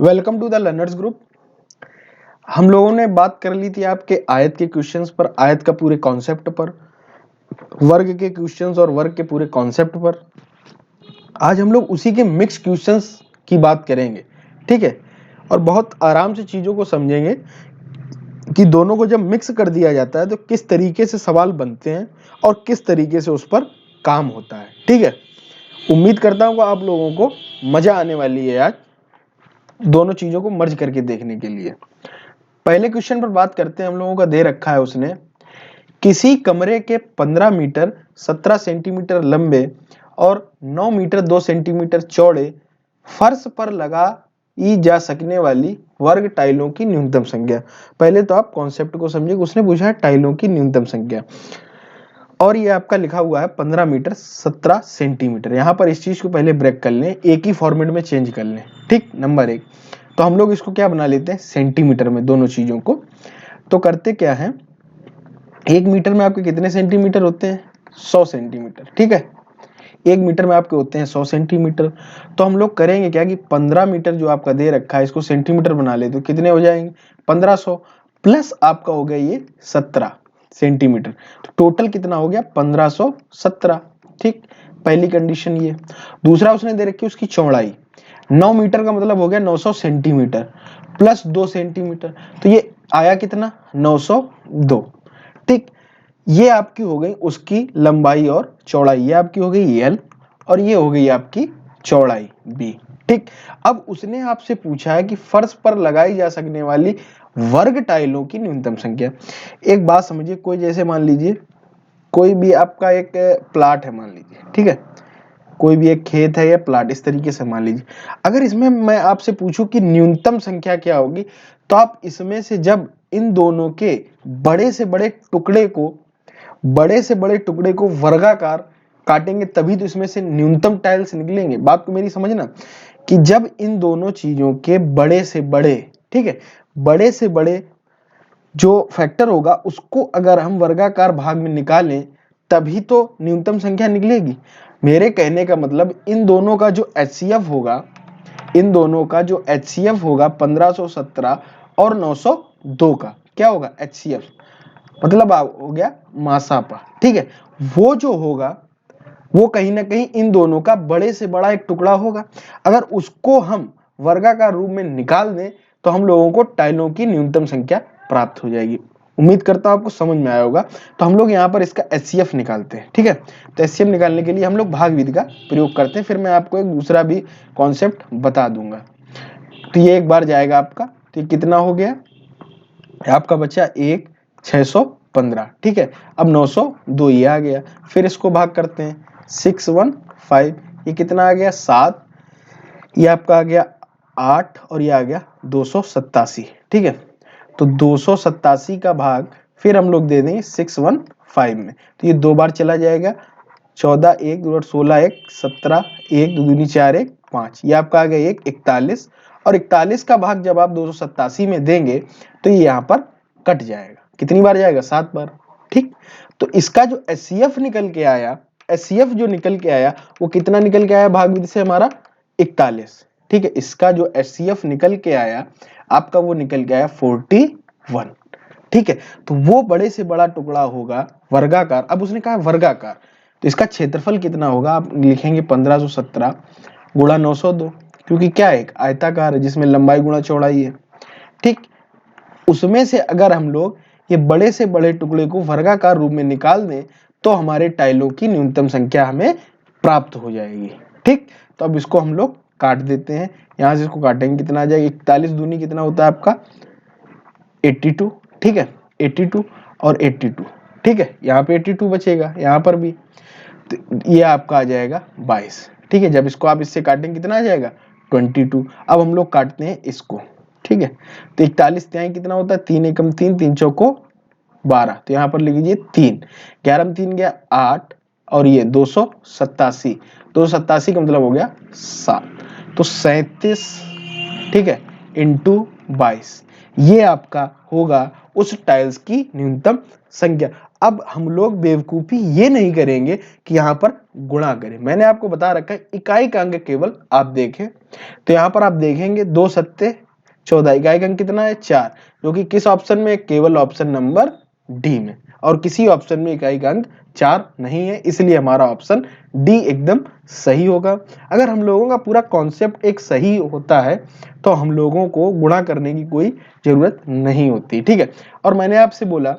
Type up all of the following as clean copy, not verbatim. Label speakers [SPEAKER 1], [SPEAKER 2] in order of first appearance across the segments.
[SPEAKER 1] Welcome to the learners group. हम लोगों ने बात कर ली थी आपके आयत के क्वेश्चंस पर, आयत का पूरे कॉन्सेप्ट पर, वर्ग के क्वेश्चंस और वर्ग के पूरे कॉन्सेप्ट पर। आज हम लोग उसी के मिक्स क्वेश्चंस की बात करेंगे, ठीक है। और बहुत आराम से चीजों को समझेंगे कि दोनों को जब मिक्स कर दिया जाता है तो किस तरीके से सवाल बनते हैं और किस तरीके से उस पर काम होता है, ठीक है। उम्मीद करता हूँ आप लोगों को मजा आने वाली है आज दोनों चीजों को मर्ज करके देखने के लिए। पहले क्वेश्चन पर बात करते हैं। हम लोगों का दे रखा है उसने, किसी कमरे के 15 मीटर 17 सेंटीमीटर लंबे और 9 मीटर 2 सेंटीमीटर चौड़े फर्श पर लगाई जा सकने वाली वर्ग टाइलों की न्यूनतम संख्या। पहले तो आप कॉन्सेप्ट को समझिए। उसने पूछा है टाइलों की न्यूनतम संख्या और ये आपका लिखा हुआ है 15 मीटर 17 सेंटीमीटर। यहां पर इस चीज को पहले ब्रेक कर लें, एक ही फॉर्मेट में चेंज कर लें, ठीक। नंबर एक, तो हम लोग इसको क्या बना लेते हैं, सेंटीमीटर में दोनों चीजों को। तो करते क्या है, 1 मीटर में आपके कितने सेंटीमीटर होते हैं, 100 सेंटीमीटर, ठीक है। 1 मीटर में आपके होते हैं 100 सेंटीमीटर। तो हम लोग करेंगे क्या कि 15 मीटर जो आपका दे रखा है इसको सेंटीमीटर बना ले, तो कितने हो जाएंगे 1500 प्लस आपका हो गया ये 17 सेंटीमीटर। तो टोटल कितना हो गया 1517, ठीक। पहली कंडीशन ये। दूसरा उसने दे रखी है उसकी चौड़ाई, 9 मीटर का मतलब हो गया 900 सेंटीमीटर प्लस 2 सेंटीमीटर, तो ये आया कितना 902, ठीक। ये आपकी हो गई उसकी लंबाई और चौड़ाई, ये आपकी हो गई एल और ये हो गई आपकी चौड़ाई बी, ठीक। अब उसने आपसे पूछा है कि फर्श पर लगाई जा सकने वाली वर्ग टाइलों की न्यूनतम संख्या। एक बात समझिए, कोई जैसे मान लीजिए कोई भी आपका एक प्लाट है मान लीजिए, ठीक है, कोई भी एक खेत है या प्लाट, इस तरीके से मान लीजिए। अगर इसमें मैं आपसे पूछूं कि न्यूनतम संख्या क्या होगी, तो आप इसमें से जब इन दोनों के बड़े से बड़े टुकड़े को वर्गाकार काटेंगे तभी तो इसमें से न्यूनतम टाइल्स निकलेंगे। बात को मेरी समझना कि जब इन दोनों चीजों के बड़े से बड़े, ठीक है, बड़े से बड़े जो फैक्टर होगा उसको अगर हम वर्गाकार भाग में निकालें तभी तो न्यूनतम संख्या निकलेगी। मेरे कहने का मतलब इन दोनों का जो HCF होगा, इन दोनों का जो HCF होगा 1517 और 902 का क्या होगा HCF, मतलब हो गया मासापा, ठीक है। वो जो होगा वो कहीं ना कहीं इन दोनों का बड़े से बड़ा एक टुकड़ा होगा। अगर उसको हम वर्गाकार रूप में निकाल दें तो हम लोगों को टाइलों की न्यूनतम संख्या प्राप्त हो जाएगी। उम्मीद करता हूं आपको समझ में आया होगा। तो हम लोग यहाँ पर इसका HCF निकालते हैं, ठीक है। तो HCF निकालने के लिए हम लोग भाग विधि का प्रयोग करते हैं, फिर मैं आपको एक दूसरा भी कॉन्सेप्ट बता दूंगा। तो ये एक बार जाएगा आपका, तो ये कितना हो गया आपका बच्चा 1 615, ठीक है। अब 902 ये आ गया, फिर इसको भाग करते हैं 615, ये कितना आ गया 7, ये आपका आ गया 8 और ये आ गया 287, ठीक है। तो 287 का भाग फिर हम लोग दे देंगे 615 में, तो ये 2 बार चला जाएगा, 14 1 2 16 1 17 1 2 दूनी 4 1 5, ये आपका आ गया 1 41 और 41 का भाग जब आप 287 में देंगे तो ये यहाँ पर कट जाएगा। कितनी बार जाएगा 7 बार, ठीक। तो इसका जो HCF निकल के आया, HCF जो निकल के आया वो कितना निकल के आया भाग विधि से हमारा 41, ठीक है। इसका जो HCF निकल के आया आपका वो निकल के आया 41, ठीक है। तो वो बड़े से बड़ा टुकड़ा होगा वर्गाकार। अब उसने कहा वर्गाकार, तो इसका क्षेत्रफल कितना होगा, आप लिखेंगे 1517 गुणा 902, क्योंकि क्या है एक आयताकार है जिसमें लंबाई गुणा चौड़ाई है, ठीक। उसमें से अगर हम लोग ये बड़े से बड़े टुकड़े को वर्गाकार रूप में निकाल दें तो हमारे टाइलों की न्यूनतम संख्या हमें प्राप्त हो जाएगी, ठीक। तो अब इसको हम लोग काट देते हैं, यहां से इसको काटेंगे कितना आ जाएगा 41 दूनी कितना होता है आपका 82, ठीक है। 82 और 82, ठीक है। यहाँ पे 82 बचेगा, यहाँ पर भी, तो ये आपका आ जाएगा 22, ठीक है। जब इसको आप इससे काटेंगे कितना आ जाएगा 22। अब हम लोग काटते हैं इसको, ठीक है। तो 41 त्याई कितना होता है 3 एकम 3 3 चौको 12, तो यहाँ पर लिख लीजिए 3, 11 में 3 गया 8 और ये 287 का मतलब हो गया 7, तो 37, ठीक है। इंटू 22, ये आपका होगा उस टाइल्स की न्यूनतम संख्या। अब हम लोग बेवकूफी ये नहीं करेंगे कि यहाँ पर गुणा करें, मैंने आपको बता रखा है इकाई का अंक केवल आप देखें, तो यहाँ पर आप देखेंगे 2 सत्ते 14, इकाई का अंक कितना है 4, जो कि किस ऑप्शन में, केवल ऑप्शन नंबर डी में, और किसी ऑप्शन में इकाई का अंक 4 नहीं है, इसलिए हमारा ऑप्शन डी एकदम सही होगा। अगर हम लोगों का पूरा कॉन्सेप्ट एक सही होता है तो हम लोगों को गुणा करने की कोई जरूरत नहीं होती, ठीक है। और मैंने आपसे बोला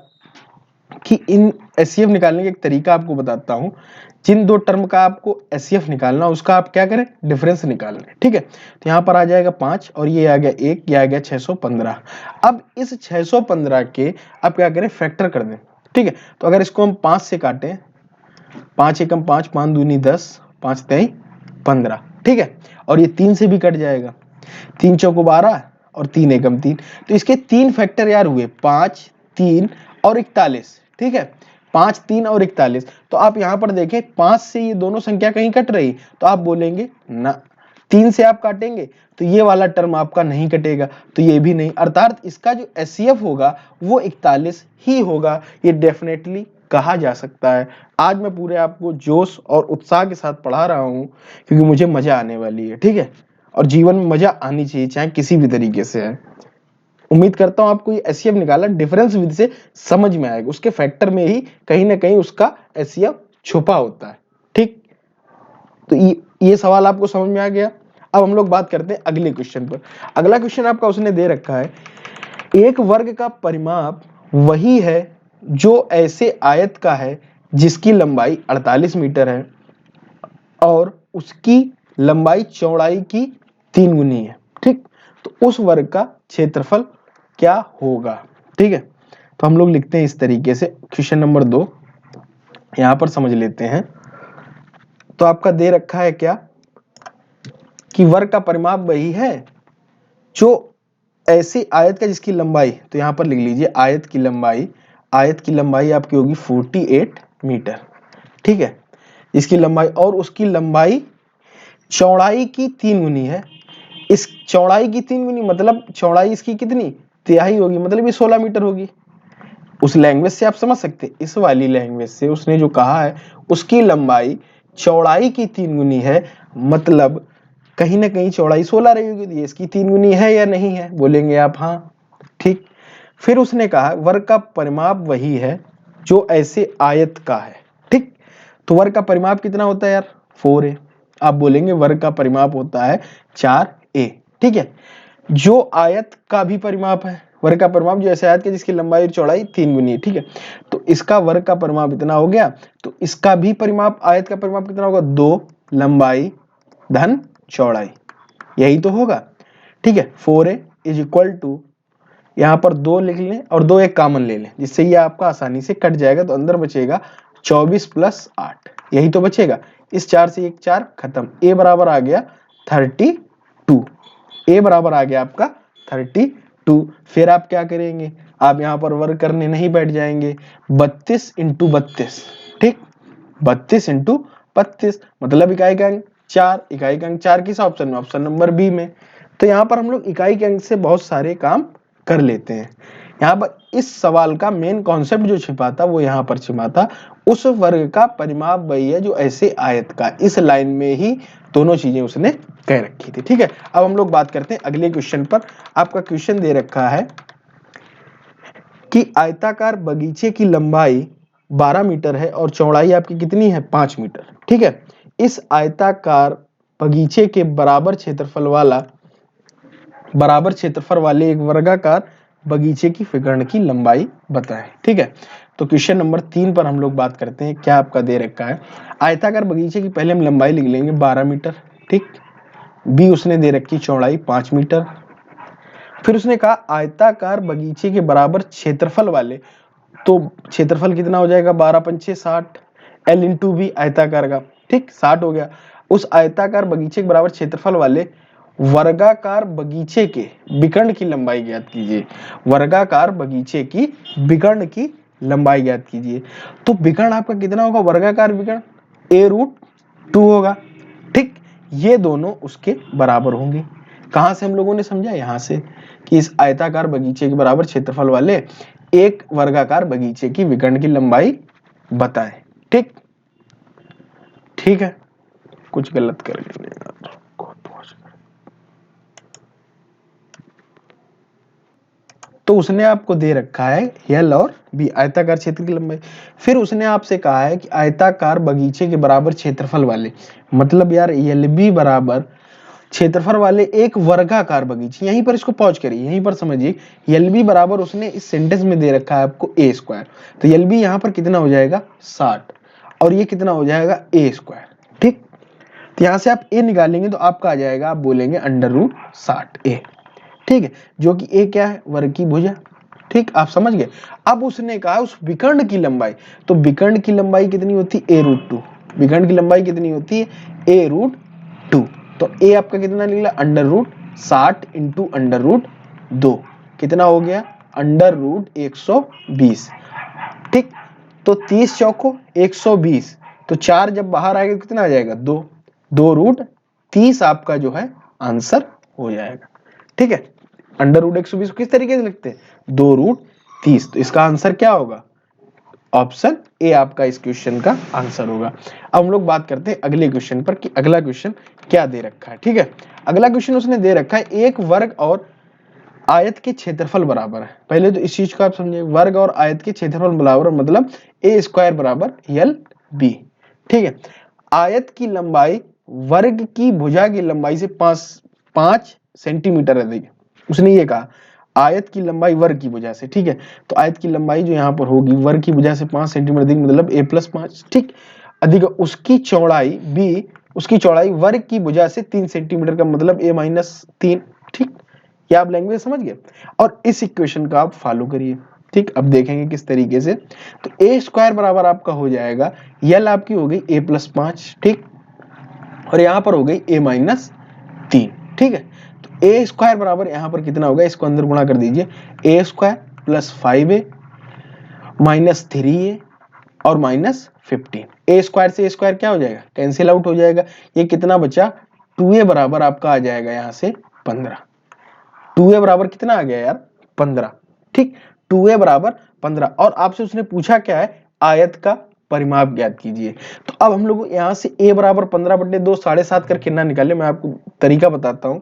[SPEAKER 1] कि इन एचसीएफ निकालने का एक तरीका आपको बताता हूं, जिन दो टर्म का आपको एचसीएफ निकालना उसका आप क्या करें, डिफरेंस निकाल लें, ठीक है। तो यहाँ पर आ जाएगा 5 और ये आ गया 1, ये आ गया 615। अब इस 615 के आप क्या करें, फैक्टर कर दें, ठीक है। तो अगर इसको हम 5 से काटें, 5 एकम 5, 5 दूनी 10, 5 तेई 15, ठीक है। और ये 3 से भी कट जाएगा, 3 चौको 12 और 3 एकम 3, तो इसके 3 फैक्टर यार हुए 5, 3 और 41, ठीक है। 5, 3 और 41, तो आप यहां पर देखें 5 से ये दोनों संख्या कहीं कट रही, तो आप बोलेंगे ना, 3 से आप काटेंगे तो ये वाला टर्म आपका नहीं कटेगा, तो ये भी नहीं, अर्थात इसका जो एचसीएफ होगा वो 41 ही होगा, ये डेफिनेटली कहा जा सकता है। आज मैं पूरे आपको जोश और उत्साह के साथ पढ़ा रहा हूं क्योंकि मुझे मजा आने वाली है, ठीक है। और जीवन में मजा आनी चाहिए चाहे किसी भी तरीके से है। उम्मीद करता हूं आपको ये एचसीएफ निकाला डिफरेंस विधि से समझ में आएगा, उसके फैक्टर में ही कहीं ना कहीं उसका एचसीएफ छुपा होता है, ठीक। तो ये सवाल आपको समझ में आ गया। अब हम लोग बात करते हैं अगले क्वेश्चन पर। अगला क्वेश्चन आपका उसने दे रखा है, एक वर्ग का परिमाप वही है जो ऐसे आयत का है जिसकी लंबाई 48 मीटर है और उसकी लंबाई चौड़ाई की 3 गुनी है, ठीक। तो उस वर्ग का क्षेत्रफल क्या होगा, ठीक है। तो हम लोग लिखते हैं इस तरीके से, क्वेश्चन नंबर 2 यहां पर समझ लेते हैं। तो आपका दे रखा है क्या कि वर्ग का परिमाप वही है जो ऐसे आयत का जिसकी लंबाई, तो यहां पर लिख लीजिए आयत की लंबाई आपकी होगी 48 मीटर, ठीक है। इसकी लंबाई और उसकी लंबाई चौड़ाई की 3 गुनी है। इस चौड़ाई की 3 गुनी मतलब चौड़ाई इसकी कितनी, तिहाई होगी, मतलब ये 16 मीटर होगी। उस लैंग्वेज से आप समझ सकते हैं, इस वाली लैंग्वेज से उसने जो कहा है उसकी लंबाई चौड़ाई की 3 गुनी है, मतलब कहीं ना कहीं चौड़ाई 16 रही होगी, ये इसकी 3 गुनी है या नहीं है, बोलेंगे आप हाँ, ठीक। फिर उसने कहा वर्ग का परिमाप वही है जो ऐसे आयत का है, ठीक। तो वर्ग का परिमाप कितना होता है यार, 4a। आप बोलेंगे वर्ग का परिमाप होता है 4a, ठीक है। जो आयत का भी परिमाप है, वर्ग का परिमाप जो ऐसे आयत के जिसकी लंबाई और चौड़ाई 3 गुनी है, ठीक है। तो इसका वर्ग का परिमाप इतना हो गया, तो इसका भी परिमाप, आयत का परिमाप कितना होगा, 2 लंबाई धन चौड़ाई, यही तो होगा, ठीक है। 4a इज इक्वल टू, यहां पर 2 लिख लें और 2 एक कॉमन ले लें, जिससे ये आपका आसानी से कट जाएगा, तो अंदर बचेगा 24 + 8, यही तो बचेगा। इस 4 से 1 4 खत्म, a बराबर आ गया 32, a बराबर आ गया आपका 32। फिर आप क्या करेंगे, आप यहां पर वर्ग करने नहीं बैठ जाएंगे, 32 × 32, ठीक। 32 × 32 मतलब इकाई का अंक 4, इकाई का अंक 4 किस ऑप्शन में, ऑप्शन नंबर बी में। तो यहाँ पर हम लोग इकाई के अंक से बहुत सारे काम कर लेते हैं। यहाँ पर इस सवाल का मेन कॉन्सेप्ट जो छिपा था वो यहाँ पर छिपा था, उस वर्ग का परिमाप वही है जो ऐसे आयत का, इस लाइन में ही दोनों चीजें उसने कह रखी थी, ठीक है। अब हम लोग बात करते हैं अगले क्वेश्चन पर। आपका क्वेश्चन दे रखा है कि आयताकार बगीचे की लंबाई 12 मीटर है और चौड़ाई आपकी कितनी है, 5 मीटर, ठीक है। इस आयताकार बगीचे के बराबर क्षेत्रफल वाले एक वर्गाकार बगीचे की विकर्ण की लंबाई बताएं, ठीक है। तो क्वेश्चन नंबर 3 पर हम लोग बात करते हैं। क्या आपका दे रखा है, आयताकार बगीचे की पहले हम लंबाई लिख लेंगे 12 मीटर, ठीक। बी उसने दे रखी चौड़ाई 5 मीटर। फिर उसने कहा आयताकार बगीचे के बराबर क्षेत्रफल वाले, तो क्षेत्रफल कितना हो जाएगा, 12 × 5 = 60, L × B आयताकार का, ठीक, 60 हो गया। उस आयताकार बगीचे के बराबर क्षेत्रफल वाले वर्गाकार बगीचे के विकर्ण की लंबाई ज्ञात कीजिए, वर्गाकार बगीचे की विकर्ण की लंबाई ज्ञात कीजिए। तो विकर्ण आपका कितना होगा, वर्गाकार विकर्ण a√2 होगा, ठीक। ये दोनों उसके बराबर होंगे, कहां से हम लोगों ने समझा, यहां से, कि इस आयताकार बगीचे के बराबर क्षेत्रफल वाले एक वर्गाकार बगीचे की विकर्ण की लंबाई बताएं। ठीक, ठीक है, कुछ गलत कर तो उसने आपको दे रखा है एल और बी, आयताकार क्षेत्र की लंबाई। फिर उसने आपसे कहा है कि आयताकार बगीचे के बराबर क्षेत्रफल वाले, मतलब यार एल बी बराबर क्षेत्रफल वाले एक वर्गाकार बगीचे, यहीं पर इसको पॉज करिए, यहीं पर समझिए, एल बी बराबर उसने इस सेंटेंस में दे रखा है आपको ए स्क्वायर, तो एल बी यहां पर कितना हो जाएगा 60, और ये कितना हो जाएगा ए स्क्वायर। ठीक, तो यहां से आप ए निकालेंगे तो आपका आ जाएगा, आप बोलेंगे √60 ए। ठीक है, जो कि ए क्या है, वर्ग की भुजा। ठीक, आप समझ गए। अब उसने कहा उस विकर्ण की लंबाई, तो विकर्ण की लंबाई कितनी होती है a√2, विकर्ण की लंबाई कितनी होती है a√2, तो a आपका कितना निकला √60 इंटू √2, कितना हो गया √120। ठीक, तो 30 चौको 120, तो 4 जब बाहर आएगा कितना आ जाएगा 2, 2√30 आपका जो है आंसर हो जाएगा। ठीक है, √120 किस तरीके से लिखते हैं, 2√30, तो इसका आंसर क्या होगा, ऑप्शन ए आपका इस क्वेश्चन का आंसर होगा। अब हम लोग बात करते हैं अगले क्वेश्चन पर कि अगला क्वेश्चन क्या दे रखा है। ठीक है, अगला क्वेश्चन उसने दे रखा है एक वर्ग और आयत के क्षेत्रफल बराबर है। पहले तो इस चीज को आप समझिए, वर्ग और आयत के क्षेत्रफल बराबर मतलब ए स्क्वायर बराबर एल बी। ठीक है, आयत की लंबाई वर्ग की भुजा की लंबाई से 5 सेंटीमीटर अधिक, उसने ये कहा आयत की लंबाई वर्ग की भुजा से। ठीक है, तो आयत की लंबाई जो यहाँ पर होगी वर्ग की भुजा से 5 सेंटीमीटर अधिक मतलब a+5, ठीक, अधिक उसकी चौड़ाई b, उसकी चौड़ाई वर्ग की भुजा से 3 सेंटीमीटर का मतलब a-3। ठीक, क्या आप लैंग्वेज समझ गए, और इस इक्वेशन का आप फॉलो करिए। ठीक, अब देखेंगे किस तरीके से, तो ए स्क्वायर बराबर आपका हो जाएगा, यल आपकी हो गई a+5, ठीक, और यहां पर हो गई a-3। ठीक है, तो ए स्क्वायर बराबर यहां पर कितना होगा, इसको अंदर गुणा कर दीजिए, ए square plus 5a minus 3a और माइनस 15, ए स्क्वायर से ए स्क्वायर क्या हो जाएगा, कैंसिल आउट हो जाएगा, ये कितना बचा 2a बराबर आपका आ जाएगा यहां से 15, 2a बराबर कितना आ गया यार 15। ठीक, 2a बराबर 15, और आपसे उसने पूछा क्या है, आयत का परिमाप ज्ञात कीजिए। तो अब हम लोग यहां से a बराबर 15/2 7.5 करके ना निकाले, मैं आपको तरीका बताता हूं।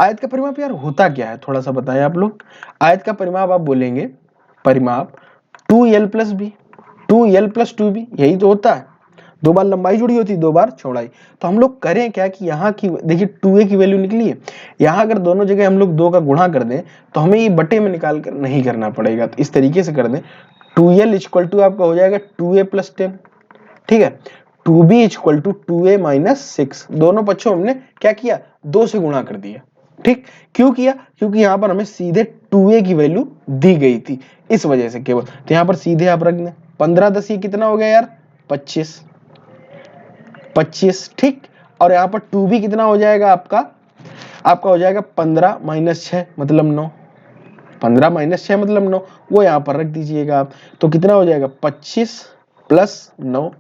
[SPEAKER 1] आयत का परिमाप यार होता क्या है, थोड़ा सा बताएं आप लोग। आयत का परिमाप आप बोलेंगे परिमाप 2l + b, 2l + 2b, यही तो होता है, दो बार लंबाई जुड़ी होती है, दो बार चौड़ाई। तो हम लोग करें क्या कि यहाँ की देखिए 2a की वैल्यू निकली है, यहाँ अगर दोनों जगह हम लोग 2 का गुणा कर दें तो हमें ये बटे में निकाल कर नहीं करना पड़ेगा, तो इस तरीके से कर दें, 2l = आपका हो जाएगा 2a + 10। ठीक है, 2b = 2a - 6, दोनों पक्षों हमने क्या किया 2 से गुणा कर दिया। ठीक, क्यों किया, क्योंकि यहाँ पर हमें सीधे 2a की वैल्यू दी गई थी, इस वजह से केवल, तो यहाँ पर सीधे आप रख दें 15×10 ये कितना हो गया यार 25। ठीक, और यहाँ पर 2b कितना हो जाएगा आपका हो जाएगा 15 - 6 मतलब 9, 15 - 6 मतलब 9, वो यहाँ पर रख दीजिएगा आप, तो कितना हो जाएगा 25 + 9,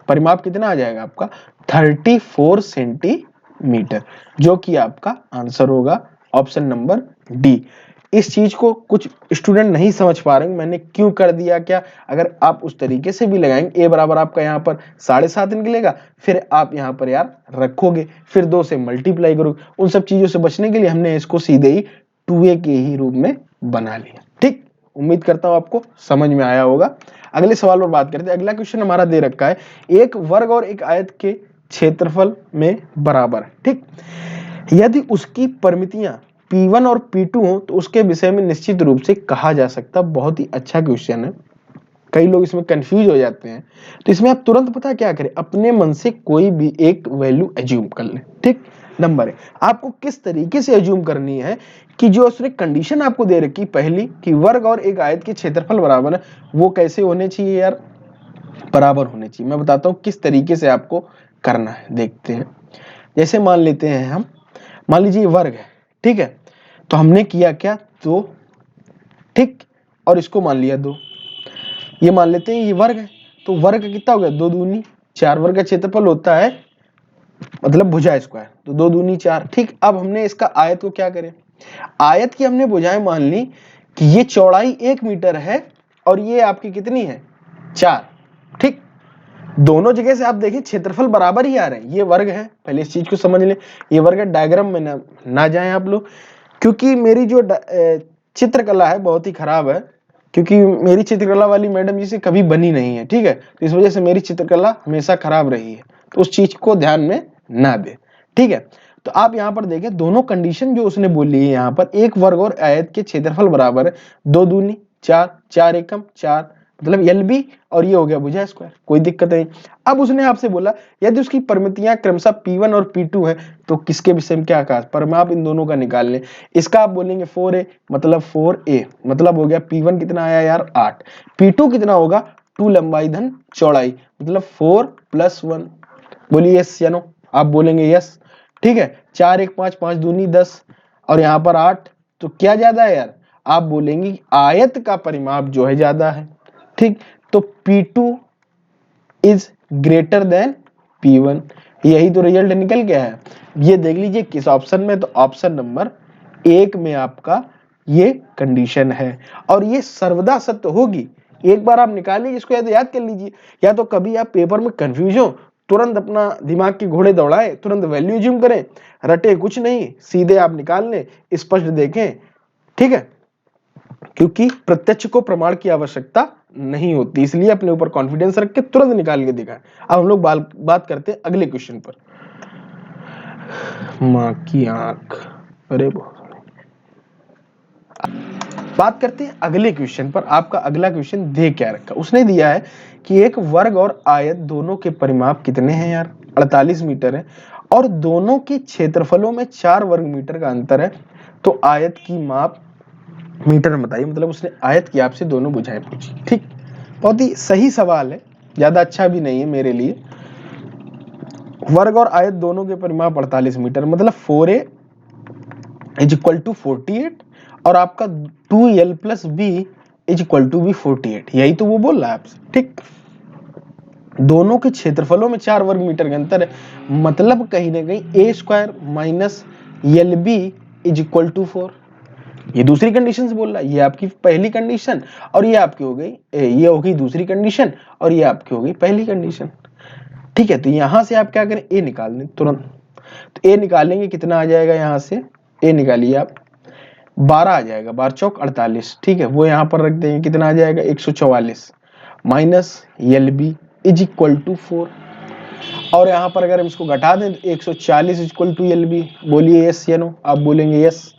[SPEAKER 1] परिमाप कितना आ जाएगा आपका 34 सेंटीमीटर, जो कि आपका आंसर होगा ऑप्शन नंबर डी। इस चीज को कुछ स्टूडेंट नहीं समझ पा रहे हैं मैंने क्यों कर दिया क्या, अगर आप उस तरीके से भी लगाएंगे ए बराबर आपका यहाँ पर 7.5 निकलेगा, फिर आप यहाँ पर यार रखोगे, फिर 2 से मल्टीप्लाई करोगे, उन सब चीजों से बचने के लिए हमने इसको सीधे ही 2a के ही रूप में बना लिया। ठीक, उम्मीद करता हूं आपको समझ में आया होगा। अगले सवाल पर बात करते हैं। अगला क्वेश्चन हमारा दे रखा है एक वर्ग और एक आयत के क्षेत्रफल में बराबर है। ठीक, यदि उसकी परिमितियां P1 और P2 हो तो उसके विषय में निश्चित रूप से कहा जा सकता। बहुत ही अच्छा क्वेश्चन है, कई लोग इसमें कंफ्यूज हो जाते हैं, तो इसमें आप तुरंत पता क्या करें, अपने मन से कोई भी एक वैल्यू एज्यूम कर लें। ठीक, नंबर है आपको किस तरीके से एज्यूम करनी है कि जो उसने कंडीशन आपको दे रखी पहली कि वर्ग और एक आयत के क्षेत्रफल बराबर है, वो कैसे होने चाहिए यार, बराबर होने चाहिए। मैं बताता हूं किस तरीके से आपको करना है, देखते हैं। जैसे मान लेते हैं हम, मान लीजिए वर्ग है, ठीक है, तो हमने किया क्या 2, ठीक, और इसको मान लिया 2, ये मान लेते हैं ये वर्ग है, तो वर्ग कितना हो गया 2 दूनी 4, वर्ग का क्षेत्रफल होता है मतलब भुजा स्क्वायर, तो 2 दूनी 4। ठीक, अब हमने इसका आयत को क्या करें, आयत की हमने भुजाएं मान ली कि ये चौड़ाई 1 मीटर है और ये आपकी कितनी है 4। ठीक, दोनों जगह से आप देखिए क्षेत्रफल बराबर ही आ रहे हैं, ये वर्ग है, पहले इस चीज को समझ लें, ये वर्ग है। डायग्राम में ना जाएं आप लोग, क्योंकि मेरी जो चित्रकला है बहुत ही खराब है, क्योंकि मेरी चित्रकला वाली मैडम जी से कभी बनी नहीं है। ठीक है, तो इस वजह से मेरी चित्रकला हमेशा खराब रही है, तो उस चीज को ध्यान में ना दे। ठीक है, तो आप यहाँ पर देखें दोनों कंडीशन जो उसने बोली है यहाँ पर, एक वर्ग और आयत के क्षेत्रफल बराबर है, 2 दूनी 4, 4 एकम 4, मतलब LB, और ये हो गया भुजा स्क्वायर, कोई दिक्कत नहीं। अब उसने आपसे बोला यदि उसकी परिमितियां क्रमशः P1 और P2 है तो किसके विषय में क्या कहा, परिमाप इन दोनों का निकाल लें। इसका आप बोलेंगे 4A, मतलब 4A मतलब हो गया P1 कितना आया यार 8, P2 कितना होगा 2 लंबाई धन चौड़ाई, मतलब 4 + 1। बोलिए यस या नो, आप बोलेंगे यस। ठीक है, 4 1 5, 5 दूनी 10, और यहाँ पर 8, तो क्या ज्यादा है यार, आप बोलेंगे आयत का परिमाप जो है ज्यादा है। ठीक, तो P2 is greater than P1, यही तो रिजल्ट निकल गया है। ये देख लीजिए किस ऑप्शन में, तो ऑप्शन नंबर 1 में आपका ये कंडीशन है, और ये सर्वदा सत्य होगी। एक बार आप निकाल लीजिए इसको, याद कर लीजिए, या तो कभी आप पेपर में कंफ्यूज हो, तुरंत अपना दिमाग के घोड़े दौड़ाए, तुरंत वैल्यू ज्यूम करें, रटे कुछ नहीं, सीधे आप निकाल लें, स्पष्ट देखें। ठीक है, क्योंकि प्रत्यक्ष को प्रमाण की आवश्यकता नहीं होती, इसलिए अपने ऊपर कॉन्फिडेंस रख के तुरंत निकाल के दिखाएं। अब हम लोग बात करते हैं अगले क्वेश्चन पर। माँ की आंख, अरे बात करते हैं अगले क्वेश्चन पर। आपका अगला क्वेश्चन दे क्या रखा, उसने दिया है कि एक वर्ग और आयत दोनों के परिमाप कितने हैं यार, 48 मीटर है, और दोनों के क्षेत्रफलों में 4 वर्ग मीटर का अंतर है, तो आयत की माप मीटर में बताइए। मतलब उसने आयत की आपसे दोनों भुजाएं पूछी। ठीक, बहुत ही सही सवाल है, ज्यादा अच्छा भी नहीं है मेरे लिए। वर्ग और आयत दोनों के परिमाप 48 मीटर, मतलब 4A = 48, और आपका 2L + B = भी 48, यही तो वो बोल रहा है आपसे। ठीक, दोनों के क्षेत्रफलों में 4 वर्ग मीटर का अंतर है, मतलब कहीं ना कहीं A² - LB = 4। ये दूसरी कंडीशन से बोल रहा है, ये आपकी पहली कंडीशन, और ये आपकी हो गई, ये हो गई दूसरी कंडीशन, और ये आपकी हो गई पहली कंडीशन। ठीक है, तो यहां से आप क्या करें, ए निकाल दें तुरंत। तो ए निकालेंगे, कितना आ जाएगा, यहां से ए निकालिए आप, 12 आ जाएगा, 12 चौक 48। ठीक है, वो यहां पर रख देंगे, कितना आ जाएगा 144 - LB = 4, और यहां पर अगर हम इसको घटा दें तो 140 = LB। बोलिए यस या नो, आप बोलेंगे यस।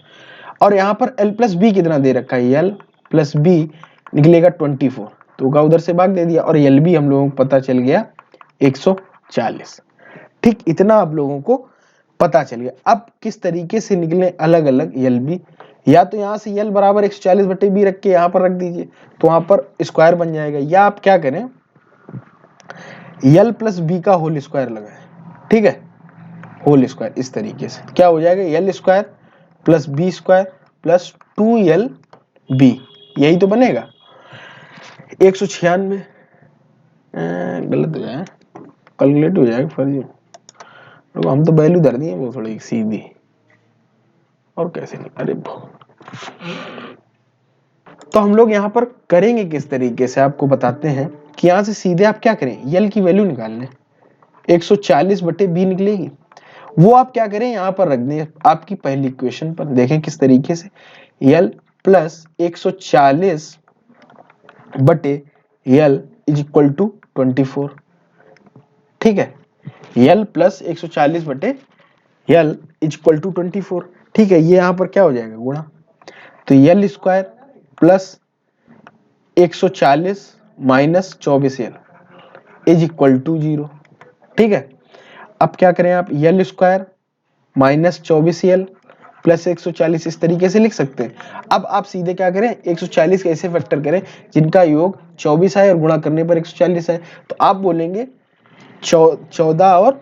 [SPEAKER 1] और यहाँ पर L + B कितना दे रखा है, L + B निकलेगा 24, तो का उधर से भाग दे दिया, और LB हम लोगों को पता चल गया 140। ठीक, इतना आप लोगों को पता चल गया। अब किस तरीके से निकले अलग अलग LB, या तो यहाँ से L = 140/B रख के यहाँ पर रख दीजिए, तो वहां पर स्क्वायर बन जाएगा, या आप क्या करें L + B का होल स्क्वायर लगाएं। ठीक है, होल स्क्वायर, इस तरीके से क्या हो जाएगा, L² + B² + 2LB, यही तो बनेगा। 196 गलत हो जाए, कैलकुलेट हो जाएगा फर्जी, हम तो वैल्यू धर दिए वो थोड़ी सीधी, और कैसे नहीं, अरे तो हम लोग यहाँ पर करेंगे किस तरीके से, आपको बताते हैं कि यहाँ से सीधे आप क्या करें, L की वैल्यू निकाल लें, 140/B निकलेगी, वो आप क्या करें यहाँ पर रख दें आपकी पहली इक्वेशन पर। देखें किस तरीके से, L + 140/L = 24। ठीक है, L + 140/L = 24। ठीक है, ये यहाँ पर क्या हो जाएगा, गुणा, तो L² + 140 - 24L = 0। ठीक है, अब क्या करें आप, L² - 24L + 140, इस तरीके से लिख सकते हैं। अब आप सीधे क्या करें, 140 कैसे फैक्टर करें जिनका योग 24 है और गुणा करने पर 140 है, तो आप बोलेंगे 14 और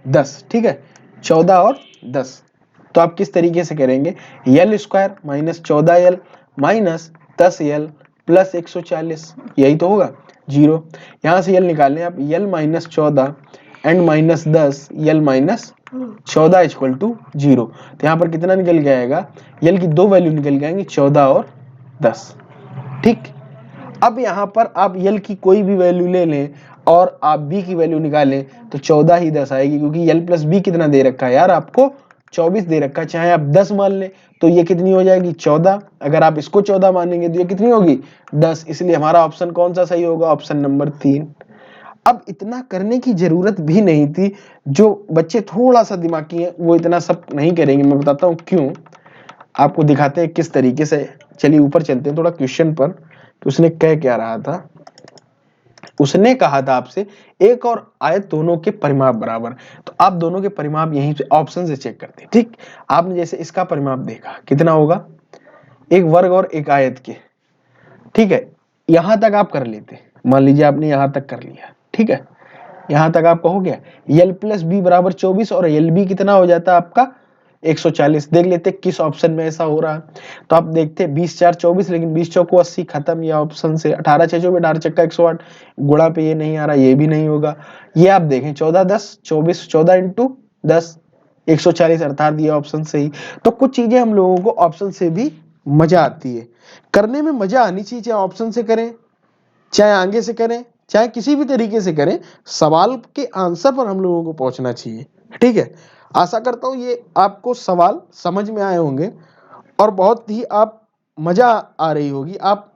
[SPEAKER 1] 10। ठीक है, 14 और 10, तो आप किस तरीके से करेंगे, L² - 14L - 10L + 140, यही तो होगा 0। यहां से L निकालें आप, L - 14 and minus 10 L minus 14 equal to 0। तो यहाँ पर कितना निकल के आएगा, यल की दो वैल्यू निकल के आएंगी 14 और 10। ठीक, अब यहाँ पर आप यल की कोई भी वैल्यू ले लें और आप बी की वैल्यू निकालें तो 14 ही 10 आएगी, क्योंकि यल प्लस बी कितना दे रखा है यार, आपको 24 दे रखा है। चाहे आप 10 मान लें तो ये कितनी हो जाएगी 14, अगर आप इसको 14 मानेंगे तो ये कितनी होगी 10। इसलिए हमारा ऑप्शन कौन सा सही होगा, ऑप्शन नंबर 3। अब इतना करने की जरूरत भी नहीं थी, जो बच्चे थोड़ा सा दिमागी हैं वो इतना सब नहीं करेंगे। मैं बताता हूँ क्यों, आपको दिखाते हैं किस तरीके से। चलिए ऊपर चलते हैं थोड़ा क्वेश्चन पर, तो उसने कह क्या रहा था। उसने कहा था आपसे एक और आयत दोनों के परिमाप बराबर, तो आप दोनों के परिमाप यहीं से ऑप्शन से चेक करते हैं। ठीक, आपने जैसे इसका परिमाप देखा कितना होगा, एक वर्ग और एक आयत के। ठीक है, यहां तक आप कर लेते, मान लीजिए आपने यहां तक कर लिया। ठीक है, यहां तक आपका हो गया, यल प्लस बी बराबर 24 और यल बी कितना हो जाता है आपका 140। देख लेते किस ऑप्शन में ऐसा हो रहा है। तो आप देखते 20 4 24, लेकिन 20 चौको 80 खत्म, या ऑप्शन से 18 6 24 18 चक्का 108, गुणा पे ये नहीं आ रहा, ये भी नहीं होगा। ये आप देखें 14 10 24, 14 इंटू 10 140, अर्थात ये ऑप्शन सही। तो कुछ चीजें हम लोगों को ऑप्शन से भी मजा आती है, करने में मजा आनी चाहिए, चाहे ऑप्शन से करें चाहे आगे से करें चाहे किसी भी तरीके से करें, सवाल के आंसर पर हम लोगों को पहुंचना चाहिए। ठीक है, आशा करता हूं ये आपको सवाल समझ में आए होंगे और बहुत ही आप मजा आ रही होगी, आप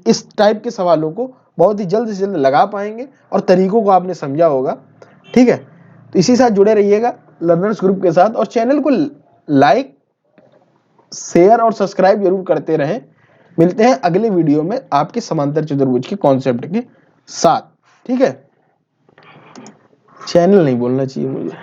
[SPEAKER 1] इस टाइप के सवालों को बहुत ही जल्द से जल्द लगा पाएंगे और तरीकों को आपने समझा होगा। ठीक है, तो इसी साथ जुड़े रहिएगा लर्नर्स ग्रुप के साथ, और चैनल को लाइक शेयर और सब्सक्राइब जरूर करते रहें। मिलते हैं अगले वीडियो में आपके समांतर चतुर्भुज के कॉन्सेप्ट के साथ। ठीक है, चैनल नहीं बोलना चाहिए मुझे।